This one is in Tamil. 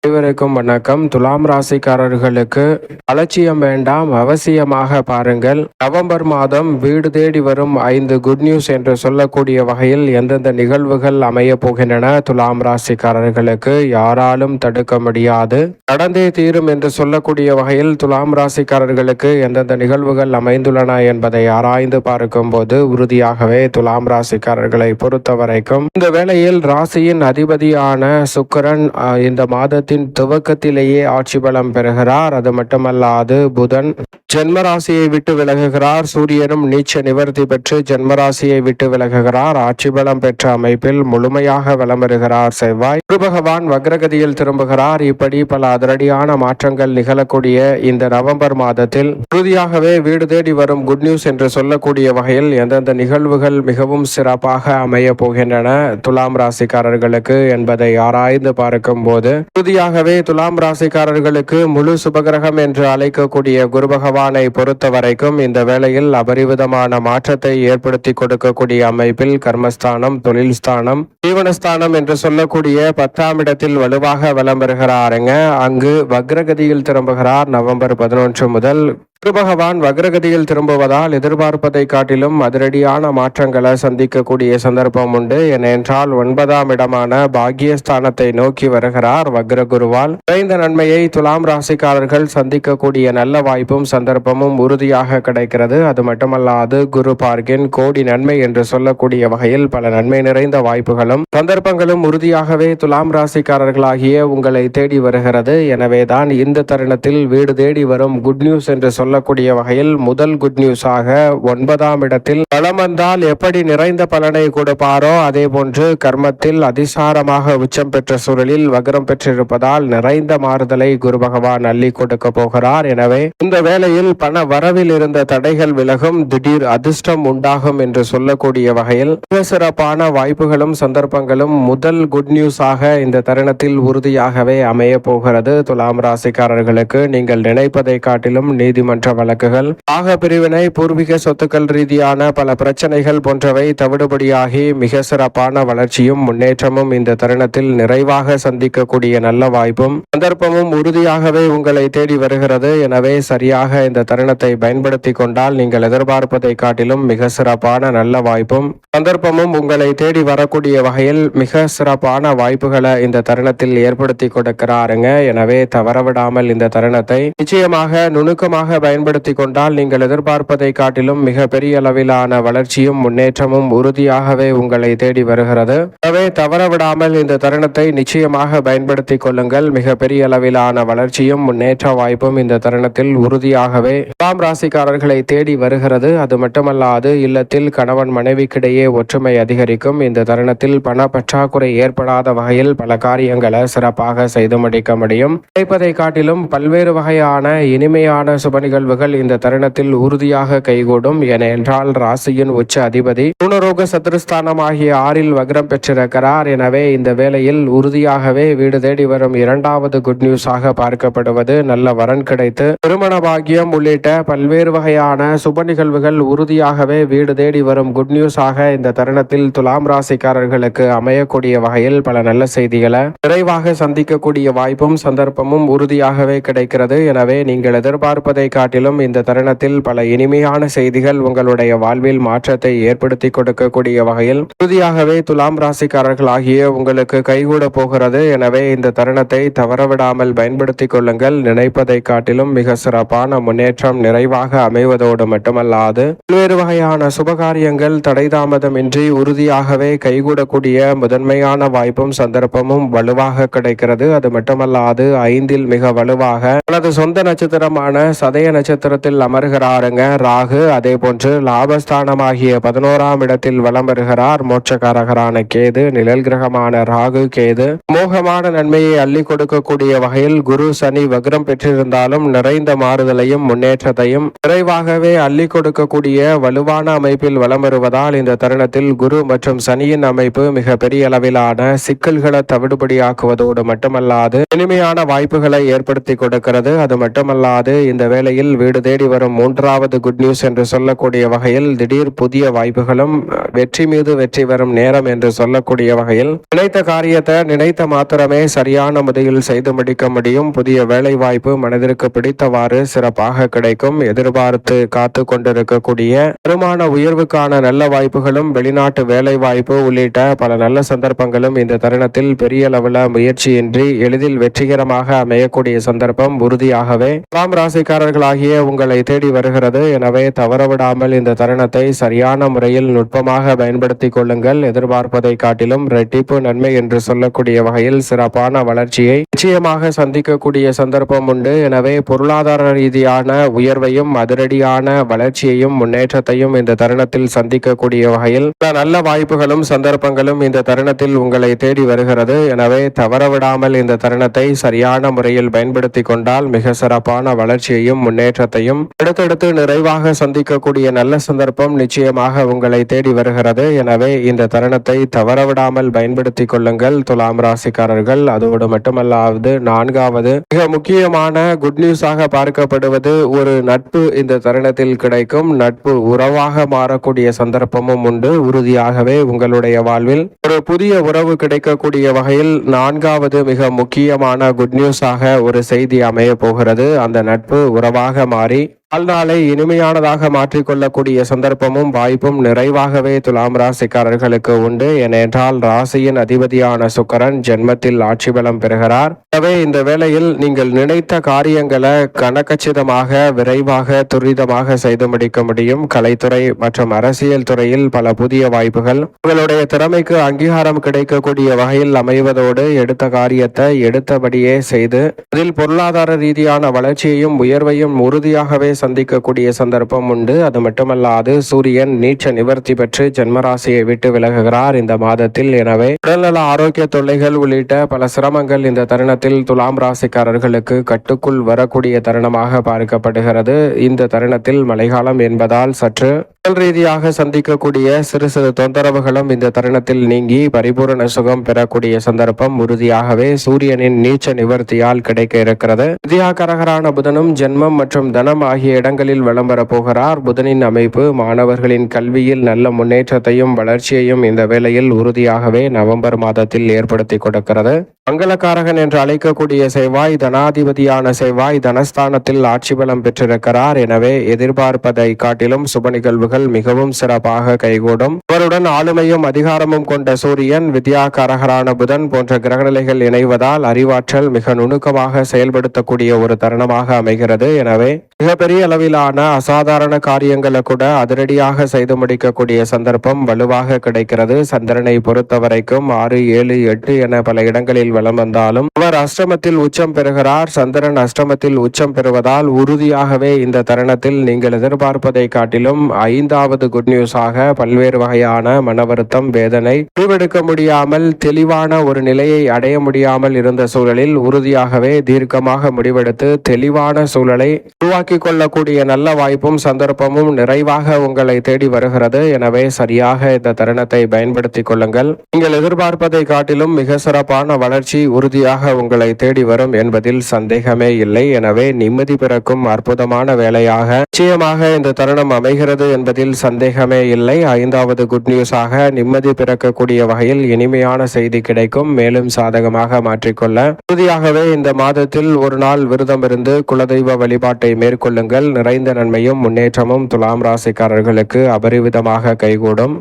அனைவருக்கும் வணக்கம். துலாம் ராசிக்காரர்களுக்கு அலட்சியம் வேண்டாம், அவசியமாக பாருங்கள். நவம்பர் மாதம் வீடு தேடி வரும் 5 குட் நியூஸ் என்று சொல்லக்கூடிய வகையில் எந்தெந்த நிகழ்வுகள் அமைய போகின்றன துலாம் ராசிக்காரர்களுக்கு யாராலும் தடுக்க முடியாது, நடந்தே தீரும் என்று சொல்லக்கூடிய வகையில் துலாம் ராசிக்காரர்களுக்கு எந்தெந்த நிகழ்வுகள் அமைந்துள்ளன என்பதை ஆராய்ந்து பார்க்கும் போது உறுதியாகவே துலாம் ராசிக்காரர்களை பொறுத்தவரைக்கும் இந்த வேளையில் ராசியின் அதிபதியான சுக்கிரன் இந்த மாதத்தில் துவக்கத்திலேயே ஆட்சி பலம் பெறுகிறார். அது மட்டுமல்லாது புதன் ஜென்மராசியை விட்டு விலகுகிறார். சூரியனும் நீச்ச நிவர்த்தி பெற்று ஜென்மராசியை விட்டு விலகுகிறார். ஆட்சி பலம் பெற்ற அமைப்பில் முழுமையாக வலம் வருகிறார் செவ்வாய். குரு பகவான் வக்ரகதியில் திரும்புகிறார். இப்படி பல அதிரடியான மாற்றங்கள் நிகழக்கூடிய இந்த நவம்பர் மாதத்தில் உறுதியாகவே வீடு தேடி வரும் குட் நியூஸ் என்று சொல்லக்கூடிய வகையில் எந்தெந்த நிகழ்வுகள் மிகவும் சிறப்பாக அமைய போகின்றன துலாம் ராசிக்காரர்களுக்கு என்பதை ஆராய்ந்து பார்க்கும் போது உறுதியாகவே துலாம் ராசிக்காரர்களுக்கு முழு சுபகிரகம் என்று அழைக்கக்கூடிய குரு பகவானை பொறுத்த வரைக்கும் இந்த வேளையில் அபரிவிதமான மாற்றத்தை ஏற்படுத்தி கொடுக்கக்கூடிய அமைப்பில் கர்மஸ்தானம், தொழில் ஸ்தானம், ஜீவனஸ்தானம் என்று சொல்லக்கூடிய 10ஆம் இடத்தில் வலுவாக வலம் வருகிறாருங்க. அங்கு வக்ரகதியில் திரும்புகிறார். நவம்பர் 11 முதல் குரு பகவான் வக்ரகதியில் திரும்புவதால் எதிர்பார்ப்பதை காட்டிலும் அதிரடியான மாற்றங்களை சந்திக்கக்கூடிய சந்தர்ப்பம் உண்டு. ஏனென்றால் 9ஆம் இடமான பாக்கியஸ்தானத்தை நோக்கி வருகிறார் வக்ர குருவால். குறைந்த நன்மையை துலாம் ராசிக்காரர்கள் சந்திக்கக்கூடிய நல்ல வாய்ப்பும் சந்தர்ப்பமும் உறுதியாக கிடைக்கிறது. அது மட்டுமல்லாது குரு பார்க்கின் கோடி நன்மை என்று சொல்லக்கூடிய வகையில் பல நன்மை நிறைந்த வாய்ப்புகளும் சந்தர்ப்பங்களும் உறுதியாகவே துலாம் ராசிக்காரர்களாகிய உங்களை தேடி வருகிறது. எனவேதான் இந்த தருணத்தில் வீடு தேடி வரும் குட் நியூஸ் என்று சொல்லக்கூடிய வகையில் முதல் குட் நியூஸாக 9ஆம் இடத்தில் பலம் வந்தால் எப்படி நிறைந்த பலனை கொடுப்பாரோ அதே போன்று கர்மத்தில் அதிசாரமாக உச்சம் பெற்ற சூழலில் வக்ரம் பெற்றிருப்பதால் நிறைந்த மாறுதலை குரு பகவான் அள்ளி கொடுக்க போகிறார். எனவே இந்த வேளையில் பண வரவில் இருந்த தடைகள் விலகும், திடீர் அதிர்ஷ்டம் உண்டாகும் என்று சொல்லக்கூடிய வகையில் மிக சிறப்பான வாய்ப்புகளும் சந்தர்ப்பங்களும் முதல் குட் நியூஸாக இந்த தருணத்தில் உறுதியாகவே அமைய போகிறது. துலாம் ராசிக்காரர்களுக்கு நீங்கள் நினைப்பதை காட்டிலும் நீதிமன்ற வழக்குகள், ஆக பிரிவினை, பூர்வீக சொத்துக்கள் ரீதியான பல பிரச்சனைகள் போன்றவை தவிடுபடியாகி மிக சிறப்பான வளர்ச்சியும் முன்னேற்றமும் இந்த தருணத்தில் நிறைவாக சந்திக்கக்கூடிய நல்ல வாய்ப்பும் சந்தர்ப்பமும் உறுதியாகவே உங்களை தேடி வருகிறது. எனவே சரியாக இந்த தருணத்தை பயன்படுத்தி கொண்டால் நீங்கள் எதிர்பார்ப்பதை காட்டிலும் மிக சிறப்பான நல்ல வாய்ப்பும் சந்தர்ப்பமும் உங்களை தேடி வரக்கூடிய வகையில் மிக சிறப்பான வாய்ப்புகளை இந்த தருணத்தில் ஏற்படுத்தி கொடுக்கிறாருங்க. எனவே தவறவிடாமல் இந்த தருணத்தை நிச்சயமாக நுணுக்கமாக பயன்படுத்தி கொண்டால் நீங்கள் எதிர்பார்ப்பதை காட்டிலும் மிக பெரிய அளவிலான வளர்ச்சியும் முன்னேற்றமும் உறுதியாகவே உங்களை தேடி வருகிறது. எனவே தவறவிடாமல் இந்த தருணத்தை நிச்சயமாக பயன்படுத்தி கொள்ளுங்கள். மிக பெரிய அளவிலான வளர்ச்சியும் முன்னேற்ற வாய்ப்பும் இந்த தருணத்தில் உறுதியாகவே துலாம் ராசிக்காரர்களை தேடி வருகிறது. அது மட்டுமல்லாது இல்லத்தில் கணவன் மனைவிக்கிடையே ஒற்றுமை அதிகரிக்கும். இந்த தருணத்தில் பண பற்றாக்குறை ஏற்படாத வகையில் பல காரியங்களை சிறப்பாக செய்து முடிக்க முடியும். கிடைப்பதை காட்டிலும் பல்வேறு வகையான இனிமையான சுப நிகழ்வுகள் இந்த தருணத்தில் உறுதியாக கைகூடும். ஏனென்றால் ராசியின் உச்ச அதிபதி பூனரோக சத்ருஸ்தானம் ஆகிய 6இல் வக்ரம் பெற்றிருக்கிறார். எனவே இந்த வேளையில் உறுதியாகவே வீடு தேடி வரும் 2வது குட் நியூஸாக பார்க்கப்படுவது நல்ல வரன் கிடைத்து திருமண பாக்கியம் உள்ளிட்ட பல்வேறு வகையான சுப நிகழ்வுகள் உறுதியாகவே வீடு தேடி வரும் குட் நியூஸாக இந்த தருணத்தில் துலாம் ராசிக்காரர்களுக்கு அமையக்கூடிய வகையில் பல நல்ல செய்திகளை விரைவாக சந்திக்கக்கூடிய வாய்ப்பும் சந்தர்ப்பமும் உறுதியாகவே கிடைக்கிறது. எனவே நீங்கள் எதிர்பார்ப்பதை காட்டிலும் இந்த தருணத்தில் பல இனிமையான செய்திகள் உங்களுடைய வாழ்வில் மாற்றத்தை ஏற்படுத்தி கொடுக்கக்கூடிய வகையில் உறுதியாகவே துலாம் ராசிக்காரர்கள் ஆகிய உங்களுக்கு கைகூட போகிறது. எனவே இந்த தருணத்தை தவறவிடாமல் பயன்படுத்தி கொள்ளுங்கள். நினைப்பதை காட்டிலும் மிக சிறப்பான முன்னேற்றம் நிறைவாக அமைவதோடு மட்டுமல்லாது பல்வேறு வகையான சுபகாரியங்கள் தடைதாமதமின்றி உறுதியாகவே கைகூடக்கூடிய முதன்மையான வாய்ப்பும் சந்தர்ப்பமும் வலுவாக கிடைக்கிறது. அது மட்டுமல்லாது 5இல் மிக வலுவாக அல்லது சொந்த நட்சத்திரமான சதய நட்சத்திரத்தில் அமர்கிறாருங்க ராகு. அதே போன்று லாபஸ்தானமாகிய 11ஆம் இடத்தில் வலம் வருகிறார் மோட்சக்காரகரான கேது. நிழல் கிரகமான ராகு கேது மோகமான நன்மையை அள்ளி கொடுக்கக்கூடிய வகையில் குரு சனி வக்ரம் பெற்றிருந்தாலும் நிறைந்த மாறுதலையும் முன்னேற்றத்தையும் விரைவாகவே அள்ளி கொடுக்கக்கூடிய வலுவான அமைப்பில் வலம் வருவதால் இந்த தருணத்தில் குரு மற்றும் சனியின் அமைப்பு மிக பெரிய அளவிலான சிக்கல்களை தவிடுபடியாக்குவதோடு மட்டுமல்லாது இனிமையான வாய்ப்புகளை ஏற்படுத்தி கொடுக்கிறது. அது மட்டுமல்லாது இந்த வேளையில் வகையில் வீடு தேடி வரும் மூன்றாவது குட் நியூஸ் என்று சொல்லக்கூடிய வகையில் திடீர் புதிய வாய்ப்புகளும் வெற்றி மீது வெற்றி வரும் நேரம் என்று சொல்லக்கூடிய வகையில் நினைத்த காரியத்தை நினைத்த மாத்திரமே சரியான முறையில் செய்து முடிக்க முடியும். புதிய வேலை வாய்ப்பு மனதிற்கு பிடித்தவாறு சிறப்பாக கிடைக்கும். எதிர்பார்த்து காத்து கொண்டிருக்கக்கூடிய வருமான உயர்வுக்கான நல்ல வாய்ப்புகளும் வெளிநாட்டு வேலை வாய்ப்பு உள்ளிட்ட பல நல்ல சந்தர்ப்பங்களும் இந்த தருணத்தில் பெரிய அளவில் முயற்சியின்றி எளிதில் வெற்றிகரமாக அமையக்கூடிய சந்தர்ப்பம் உறுதியாகவே துலாம் ராசிக்காரர்களாகிய உங்களை தேடி வருகிறது. எனவே தவறவிடாமல் இந்த தருணத்தை சரியான முறையில் நுட்பமாக பயன்படுத்திக் கொள்ளுங்கள். எதிர்பார்ப்பதை காட்டிலும் இரட்டிப்பு நன்மை என்று சொல்லக்கூடிய வகையில் சிறப்பான வளர்ச்சியை நிச்சயமாக சந்திக்கக்கூடிய சந்தர்ப்பம் உண்டு. எனவே பொருளாதார ரீதியான உயர்வையும் அதிரடியான வளர்ச்சியையும் முன்னேற்றத்தையும் இந்த தருணத்தில் சந்திக்கக்கூடிய வகையில் நல்ல வாய்ப்புகளும் சந்தர்ப்பங்களும் இந்த தருணத்தில் உங்களை தேடி வருகிறது. எனவே தவறவிடாமல் இந்த தருணத்தை சரியான முறையில் பயன்படுத்தி கொண்டால் மிக சிறப்பான வளர்ச்சியையும் முன்னேற்றத்தையும் அடுத்தடுத்து நிறைவாக சந்திக்கக்கூடிய நல்ல சந்தர்ப்பம் நிச்சயமாக உங்களை தேடி வருகிறது. எனவே இந்த தருணத்தை தவறவிடாமல் பயன்படுத்திக் கொள்ளுங்கள் துலாம் ராசிக்காரர்கள். அதோடு மட்டுமல்லாது நான்காவது மிக முக்கியமான குட் நியூஸாக பார்க்கப்படுவது ஒரு நட்பு இந்த தருணத்தில் கிடைக்கும். நட்பு உறவாக மாறக்கூடிய சந்தர்ப்பமும் உண்டு. உறுதியாகவே உங்களுடைய வாழ்வில் ஒரு புதிய உறவு கிடைக்கக்கூடிய வகையில் நான்காவது மிக முக்கியமான குட் நியூஸாக ஒரு செய்தி அமைய போகிறது. அந்த நட்பு உறவாக மாறி வாழ்நாளை இனிமையானதாக மாற்றிக்கொள்ளக்கூடிய சந்தர்ப்பமும் வாய்ப்பும் நிறைவாகவே துலாம் ராசிக்காரர்களுக்கு உண்டு. ஏனென்றால் ராசியின் அதிபதியான சுக்கிரன் ஜென்மத்தில் ஆட்சி பலம் பெறுகிறார். எனவே இந்த வேளையில் நீங்கள் நினைத்த காரியங்களை கனகச்சிதமாக விரைவாக துரிதமாக செய்து முடிக்க முடியும். கலைத்துறை மற்றும் அரசியல் துறையில் பல புதிய வாய்ப்புகள் உங்களுடைய திறமைக்கு அங்கீகாரம் கிடைக்கக்கூடிய வகையில் அமைவதோடு எடுத்த காரியத்தை எடுத்தபடியே செய்து அதில் பொருளாதார ரீதியான வளர்ச்சியையும் உயர்வையும் உறுதியாகவே சந்திக்கக்கூடிய சந்தர்ப்பம் உண்டு. அது மட்டுமல்லாது சூரியன் நீச்ச நிவர்த்தி பெற்று ஜென்மராசியை விட்டு விலகுகிறார் இந்த மாதத்தில். எனவே உடல்நல ஆரோக்கிய தொல்லைகள் உள்ளிட்ட பல சிரமங்கள் இந்த தருணத்தில் துலாம் ராசிக்காரர்களுக்கு கட்டுக்குள் வரக்கூடிய தருணமாக பார்க்கப்படுகிறது. இந்த தருணத்தில் மழைக்காலம் என்பதால் சற்று உடல் ரீதியாக சந்திக்கக்கூடிய சிறு சிறு தொந்தரவுகளும் இந்த தருணத்தில் நீங்கி பரிபூரண சுகம் பெறக்கூடிய சந்தர்ப்பம் உறுதியாகவே சூரியனின் நீச்ச நிவர்த்தியால் கிடைக்க இருக்கிறது. வித்யாகரகரான புதனும் ஜென்மம் மற்றும் தனம் ஆகிய இடங்களில் வலம் வரப்போகிறார். புதனின் அமைப்பு மாணவர்களின் கல்வியில் நல்ல முன்னேற்றத்தையும் வளர்ச்சியையும் இந்த வேளையில் உறுதியாகவே நவம்பர் மாதத்தில் ஏற்படுத்தி கொடுக்கிறது. மங்களகாரகன் என்று அழைக்கக்கூடிய செவ்வாய் தனாதிபதியான செவ்வாய் தனஸ்தானத்தில் ஆட்சி பலம் பெற்றிருக்கிறார். எனவே எதிர்பார்ப்பதை காட்டிலும் சுப நிகழ்வுகள் மிகவும் சிறப்பாக கைகூடும். அவருடன் ஆளுமையும் அதிகாரமும் கொண்ட சூரியன் வித்யாகரகரான புதன் போன்ற கிரகநிலைகள் இணைவதால் அறிவாற்றல் மிக நுணுக்கமாக செயல்படுத்தக்கூடிய ஒரு தருணமாக அமைகிறது. எனவே மிகப்பெரிய அளவிலான அசாதாரண காரியங்களை கூட அதிரடியாக செய்து முடிக்கக்கூடிய சந்தர்ப்பம் வலுவாக கிடைக்கிறது. சந்திரனை பொறுத்த வரைக்கும் 6, 7, 8 என பல இடங்களில் வலம் வந்தாலும் அவர் அஷ்டமத்தில் உச்சம் பெறுகிறார். சந்திரன் அஷ்டமத்தில் உச்சம் பெறுவதால் உறுதியாகவே இந்த தருணத்தில் நீங்கள் எதிர்பார்ப்பதை காட்டிலும் 5வது குட் நியூஸாக பல்வேறு வகையான மன வருத்தம் வேதனை முடிவெடுக்க முடியாமல் தெளிவான ஒரு நிலையை அடைய முடியாமல் இருந்த சூழலில் உறுதியாகவே தீர்க்கமாக முடிவெடுத்து தெளிவான சூழலை உருவாக்கி கொள்ளக்கூடிய நல்ல வாய்ப்பும் சந்தர்ப்பமும் நிறைவாக உங்களை தேடி வருகிறது. எனவே சரியாக இந்த தருணத்தை பயன்படுத்திக் கொள்ளுங்கள். நீங்கள் எதிர்பார்ப்பதை காட்டிலும் மிக சிறப்பான வளர்ச்சி உறுதியாக உங்களை தேடி வரும் என்பதில் சந்தேகமே இல்லை. எனவே நிம்மதி பிறக்கும் அற்புதமான வேலையாக நிச்சயமாக இந்த தருணம் அமைகிறது என்பதில் சந்தேகமே இல்லை. 5வது குட் நியூஸாக நிம்மதி பிறக்கக்கூடிய வகையில் இனிமையான செய்தி கிடைக்கும். மேலும் சாதகமாக மாற்றிக்கொள்ள உறுதியாகவே இந்த மாதத்தில் ஒரு நாள் விரதம் இருந்து குலதெய்வ வழிபாட்டை மேற்கொள்ளுங்கள். நிறைந்த நன்மையும் முன்னேற்றமும் துலாம் ராசிக்காரர்களுக்கு அபரிவிதமாக கைகூடும்.